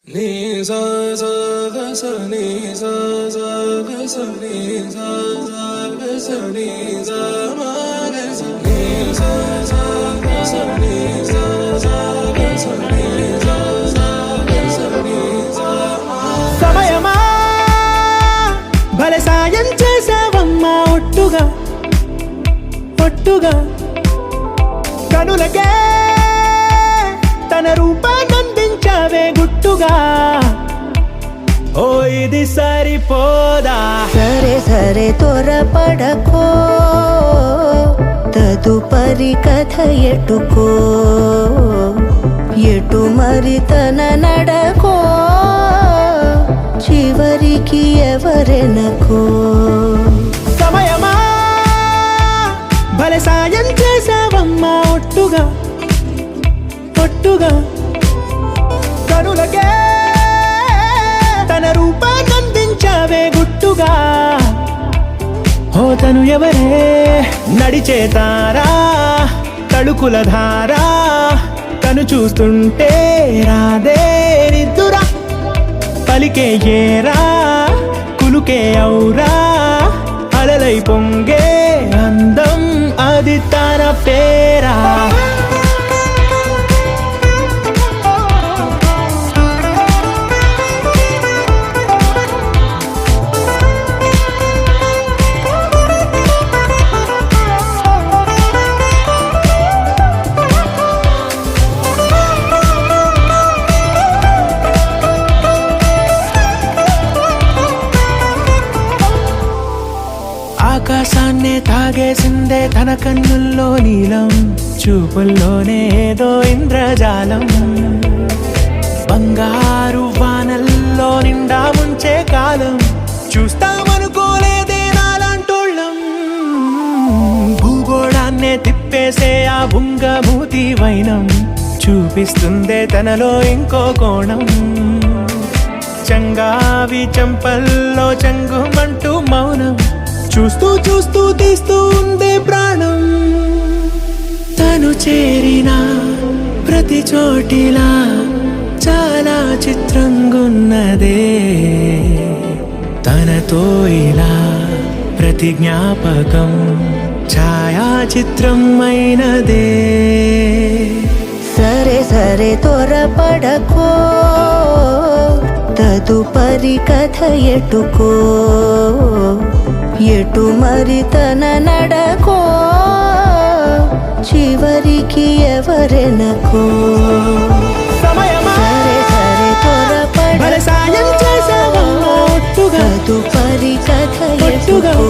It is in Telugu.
Ni sa sa ga sa ni sa sa ga sa ni sa sa ga sa ni sa ma ga sa ni sa sa ga sa ni sa sa ga sa ni sa sa ga sa ni sa ma సమయమా భలే సాయం చేసావమ్మా ఒట్టుగా ఒట్టుగా కనులకే తన రూపాన్నందించావే గుట్టుగా ఓ ఇది సరిపోదా సరే సరే త్వరపడకో తదుపరి కథ ఎటుకో ఎటు మరి తన నడకో చివరికి ఎవరెనకో సమయమా భలే సాయం చేసావమ్మా ఒట్టుగా ఒట్టుగా కనులకే తన రూపాన్నందించావే గుట్టుగా ఓ తను ఎవరే నడిచే తారా తళుకుల ధారా తను చూస్తుంటే రాదే నిద్దురా పలికే ఏరా కులుకే ఔరా అలలై పొంగే అందం అది తన పేరా ఆకాశాన్నే తాగేసిందే తన కన్నుల్లో నీలం చూపుల్లోనే ఏదో ఇంద్రజాలం బంగారు వానల్లో నిండా ముంచే కాలం చూస్తామనుకోలేదే నాలాంటోళ్ళం భూగోళాన్నే తిప్పేసే ఆ బుంగమూతి వైనం చూపిస్తుందే తనలో ఇంకో కోణం చంగావి చంపల్లో చంగుమంటూ మౌనం చూస్తూ చూస్తూ తీస్తూ ఉందే ప్రాణం తను చేరిన ప్రతి చోటిలా చాలా చిత్రంగున్నదే తనతో ఇలా ప్రతి జ్ఞాపకం ఛాయాచిత్రం అయినదే సరే సరే త్వరపడకో తదుపరి కథ ఎటుకో ఎటు మరి తన నడకో చివరికి ఎవరెనకో సమయమా సరే సరే భలే సాయం చేసావమ్మా ఒట్టుగా తదుపరి కథ ఒట్టుగా ఎటుకో